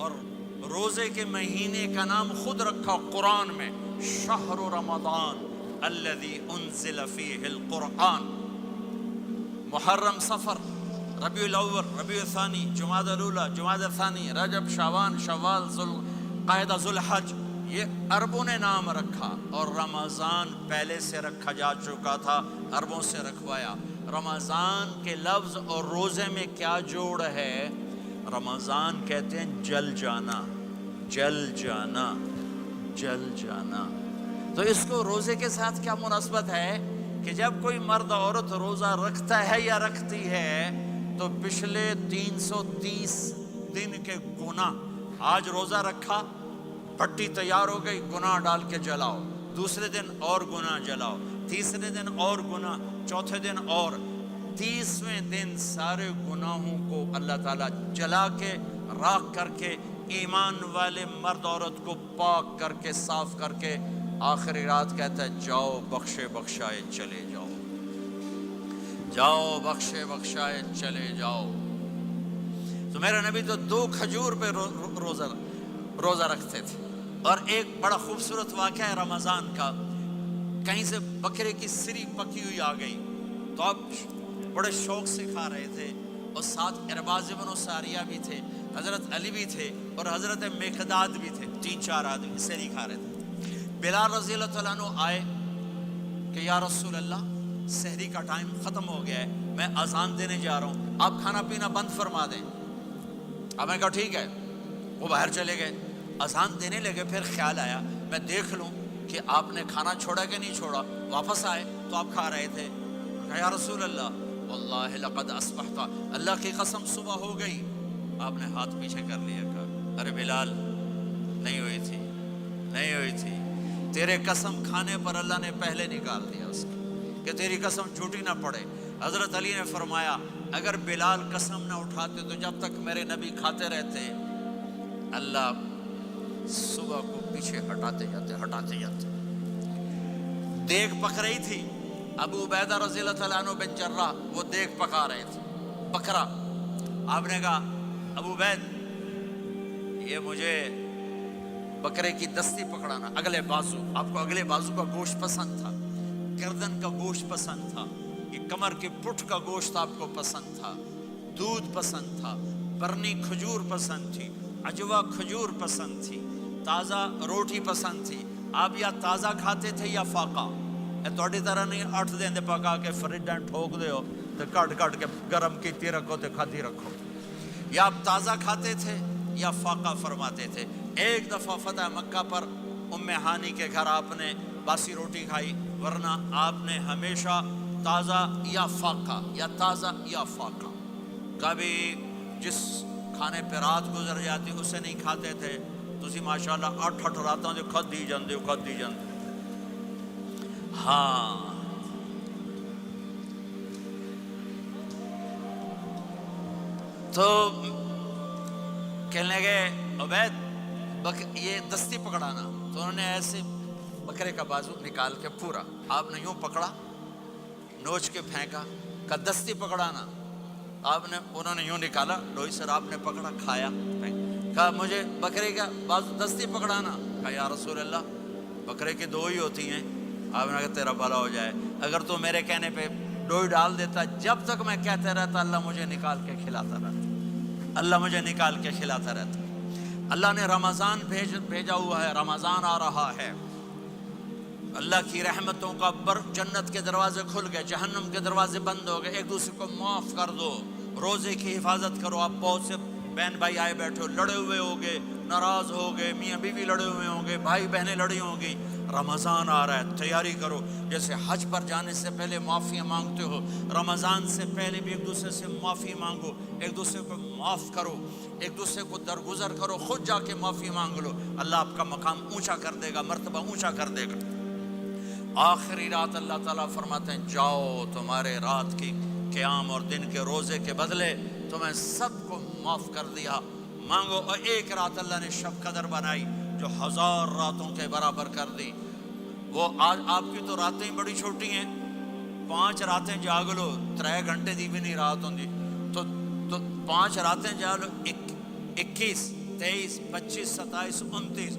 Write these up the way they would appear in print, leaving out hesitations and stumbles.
اور روزے کے مہینے کا نام خود رکھا قرآن میں، شہر رمضان الذی انزل فیہ القرآن۔ محرم، صفر، ربیع الاول، ربیع الثانی، جمادی الاولیٰ، جمادی الثانی، رجب، شعبان، شوال، ذوالقعدہ، ذوالحج، یہ عربوں نے نام رکھا، اور رمضان پہلے سے رکھا جا چکا تھا، عربوں سے رکھوایا۔ رمضان کے لفظ اور روزے میں کیا جوڑ ہے؟ رمضان کہتے ہیں جل جانا، جل جانا، جل جانا۔ تو اس کو روزے کے ساتھ کیا مناسبت ہے کہ جب کوئی مرد عورت روزہ رکھتا ہے یا رکھتی ہے تو پچھلے 330 دن کے گناہ، آج روزہ رکھا، پٹی تیار ہو گئی، گناہ ڈال کے جلاؤ، دوسرے دن اور گناہ جلاؤ، تیسرے دن اور گناہ، چوتھے دن اور، 30ویں دن سارے گناہوں کو اللہ تعالیٰ جلا کے، راکھ کر کے، ایمان والے مرد عورت کو پاک کر کے، صاف کر کے، آخری رات کہتا ہے جاؤ بخشے بخشائے چلے جاؤ، جاؤ بخشے بخشائے چلے جاؤ۔ تو میرا نبی تو 2 کھجور پہ روزہ رکھتے تھے۔ اور ایک بڑا خوبصورت واقعہ ہے رمضان کا، کہیں سے بکرے کی سری پکی ہوئی آ گئی تو آپ بڑے شوق سے کھا رہے تھے، اور ساتھ ارباز بن ساریہ بھی تھے، حضرت علی بھی تھے، اور حضرت مقداد بھی تھے، 3-4 آدمی سری کھا رہے تھے۔ بلال رضی اللہ تعالیٰ عنہ آئے کہ یا رسول اللہ سحری کا ٹائم ختم ہو گیا ہے، میں اذان دینے جا رہا ہوں، آپ کھانا پینا بند فرما دیں۔ اب میں کہا ٹھیک ہے، وہ باہر چلے گئے، اذان دینے لگے، پھر خیال آیا میں دیکھ لوں کہ آپ نے کھانا چھوڑا کہ نہیں چھوڑا، واپس آئے تو آپ کھا رہے تھے۔ کہا یا رسول اللہ واللہ لقد اصبحت، اللہ کی قسم صبح ہو گئی۔ آپ نے ہاتھ پیچھے کر لیا، کہا ارے بلال نہیں ہوئی تھی، نہیں ہوئی تھی، تیرے قسم کھانے پر اللہ نے پہلے نکال دیا اس کی، کہ تیری قسم جھوٹی نہ پڑے۔ حضرت علی نے فرمایا اگر بلال قسم نہ اٹھاتے تو جب تک میرے نبی کھاتے رہتے اللہ صبح کو پیچھے ہٹاتے جاتے۔ دیگ پک رہی تھی، ابو عبیدہ رضی اللہ تعالیٰ عنہ بن جراح وہ دیگ پکا رہے تھے، بکرا۔ آپ نے کہا ابو عبید یہ مجھے بکرے کی دستی پکڑانا، اگلے بازو، آپ کو اگلے بازو کا گوشت پسند تھا، گردن کا گوشت پسند تھا، یہ کمر کے پٹھ کا گوشت آپ کو پسند تھا، دودھ پسند تھا، برنی کھجور پسند تھی، عجوا کھجور پسند تھی، تازہ روٹی پسند تھی۔ آپ یا تازہ کھاتے تھے یا فاقہ، تھوڑی طرح نہیں 8 دن پکا کے فریج ٹھوک دے ہو تو کٹ کے گرم کیتی رکھو تو کھاتی رکھو، یا آپ تازہ کھاتے تھے یا فاقہ فرماتے تھے۔ ایک دفعہ فتح مکہ پر ام ہانی کے گھر آپ نے باسی روٹی کھائی، ورنہ آپ نے ہمیشہ تازہ یا فاقہ، یا تازہ یا فاقہ، کبھی جس کھانے پہ رات گزر جاتی اسے نہیں کھاتے تھے۔ تسی ماشاءاللہ 8 راتوں جو کھدی جاندے ہو۔ ہاں تو کہنے لگے عبید یہ دستی پکڑانا، تو انہوں نے ایسے بکرے کا بازو نکال کے پورا آپ نے یوں پکڑا، نوچ کے پھینکا، کہا دستی پکڑانا، انہوں نے یوں نکالا لوئی سر، آپ نے پکڑا، کھایا، کہا مجھے بکرے کا بازو دستی پکڑانا۔ کہا یا رسول اللہ بکرے کی 2 ہی ہوتی ہیں۔ آپ نے کہا تیرا بھلا ہو جائے، اگر تو میرے کہنے پہ ڈوئی ڈال دیتا، جب تک میں کہتے رہتا اللہ مجھے نکال کے کھلاتا رہتا، اللہ مجھے نکال کے کھلاتا رہتا۔ اللہ نے رمضان بھیجا ہوا ہے، رمضان آ رہا ہے، اللہ کی رحمتوں کا جنت کے دروازے کھل گئے، جہنم کے دروازے بند ہو گئے، ایک دوسرے کو معاف کر دو، روزے کی حفاظت کرو۔ آپ بہت سے بہن بھائی آئے بیٹھے ہو، لڑے ہوئے ہوگے، ناراض ہو گئے، میاں بیوی لڑے ہوئے ہوں گے، بھائی بہنیں لڑی ہوں گی، رمضان آ رہا ہے، تیاری کرو۔ جیسے حج پر جانے سے پہلے معافیاں مانگتے ہو، رمضان سے پہلے بھی ایک دوسرے سے معافی مانگو، ایک دوسرے کو معاف کرو، ایک دوسرے کو درگزر کرو، خود جا کے معافی مانگ لو، اللہ آپ کا مقام اونچا کر دے گا، مرتبہ اونچا کر دے گا۔ آخری رات اللہ تعالیٰ فرماتے ہیں جاؤ، تمہارے رات کی قیام اور دن کے روزے کے بدلے تمہیں سب کو معاف کر دیا، مانگو۔ اور ایک رات اللہ نے شب قدر بنائی جو 1000 راتوں کے برابر کر دی۔ وہ آج آپ کی تو راتیں بڑی چھوٹی ہیں، 5 راتیں جاگ لو، 3 گھنٹے دی بھی نہیں رات ہوندی، تو 5 راتیں جاگ لو، 21 23, 25, 27, 29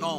9,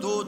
2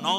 9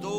2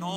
9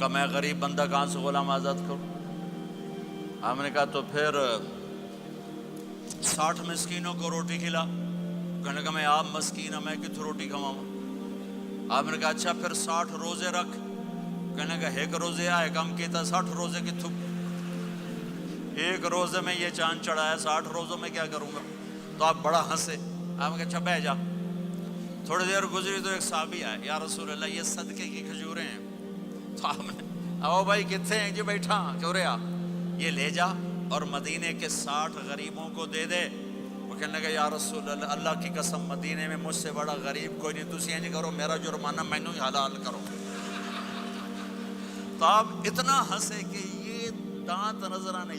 کہا میں غریب بندہ کہاں سے غلام آزاد کروں؟ آپ نے کہا تو پھر 60 مسکینوں کو روٹی کھلا۔ کہنے کہا میں آپ مسکین ہوں، میں کتوں روٹی کھواؤں؟ آپ نے کہا اچھا پھر 60 روزے رکھ۔ کہنے کہا ایک روزے آئے کم کیتا، 60 روزے کتوں؟ ایک روزے میں یہ چاند چڑھایا، 60 روزوں میں کیا کروں گا؟ تو آپ بڑا ہنسے۔ آپ نے کہا اچھا بہ جا۔ تھوڑی دیر گزری تو ایک صحابی آئے، یا رسول اللہ یہ صدقے کی کھجوریں ہیں۔ تو آپ نے او بھائی کتنے ہیں جی؟ بیٹھا چوریا، یہ لے جا اور مدینے کے 60 غریبوں کو دے دے۔ وہ کہنے لگا یا رسول اللہ اللہ کی قسم مدینے میں مجھ سے بڑا غریب کوئی نہیں، تسی نہیں کرو، میرا جرمانہ مینوں ہی حلال کرو۔ تو آپ اتنا ہنسے کہ یہ دانت نظر آنے،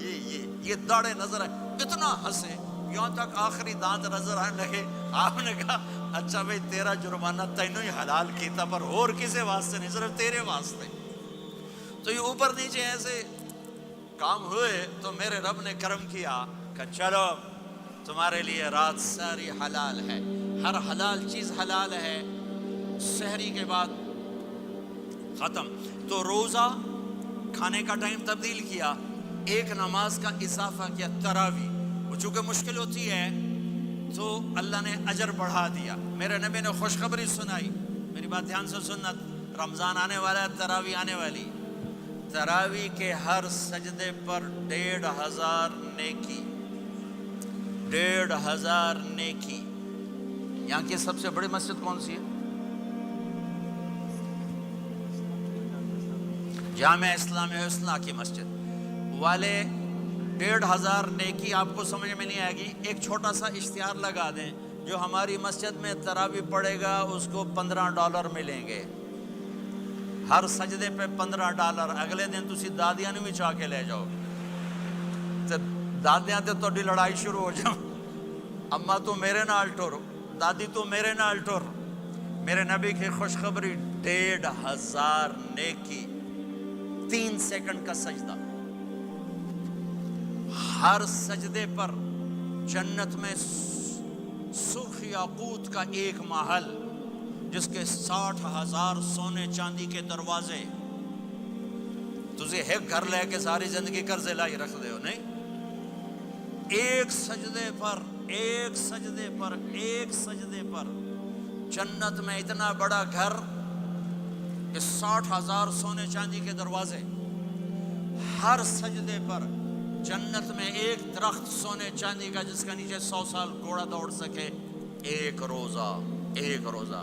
یہ داڑھیں نظر آئے، اتنا ہنسے یہاں تک آخری دانت نظر آنے لگے۔ آپ نے کہا اچھا بھائی تیرا جرمانہ تینوں ہی حلال کیتا، پر اور کسی واسطے نہیں، صرف تیرے واسطے۔ تو یہ اوپر نیچے ایسے کام ہوئے تو میرے رب نے کرم کیا کہ چلو تمہارے لیے رات ساری حلال ہے، ہر حلال چیز حلال ہے۔ سحری کے بعد ختم، تو روزہ کھانے کا ٹائم تبدیل کیا، ایک نماز کا اضافہ کیا، تراویح۔ وہ چونکہ مشکل ہوتی ہے تو اللہ نے اجر بڑھا دیا۔ میرے نبی نے خوشخبری سنائی، میری بات دھیان سے سننا، رمضان آنے والا ہے، تراویح آنے والی۔ تراویح کے ہر سجدے پر 1500 نیکی، 1500 نیکی۔ یہاں کی سب سے بڑی مسجد کون سی ہے؟ جامع اسلامیہ اصلاح کی مسجد والے 1500 نیکی آپ کو سمجھ میں نہیں آئے گی۔ ایک چھوٹا سا اشتہار لگا دیں، جو ہماری مسجد میں تراویح پڑے گا اس کو $15 ملیں گے، ہر سجدے پہ $15۔ اگلے دن تسی دادیاں بھی چاہ کے لے جاؤ، دادیاں تے تہاڈی لڑائی شروع ہو جاؤ، اما تو میرے نال ٹر، دادی تو میرے نال ٹر۔ میرے نبی کی خوشخبری 1500 نیکی، 3 سیکنڈ کا سجدہ، ہر سجدے پر جنت میں سرخ یاقوت کا ایک محل جس کے 60,000 سونے چاندی کے دروازے۔ تجھے ایک گھر لے کے ساری زندگی قرضے لائی رکھ دے ہو نہیں؟ ایک سجدے پر، ایک سجدے پر، ایک سجدے پر جنت میں اتنا بڑا گھر کہ 60,000 سونے چاندی کے دروازے، ہر سجدے پر جنت میں ایک درخت سونے چاندی کا جس کا نیچے 100 سال گھوڑا دوڑ سکے، ایک روزہ، ایک روزہ۔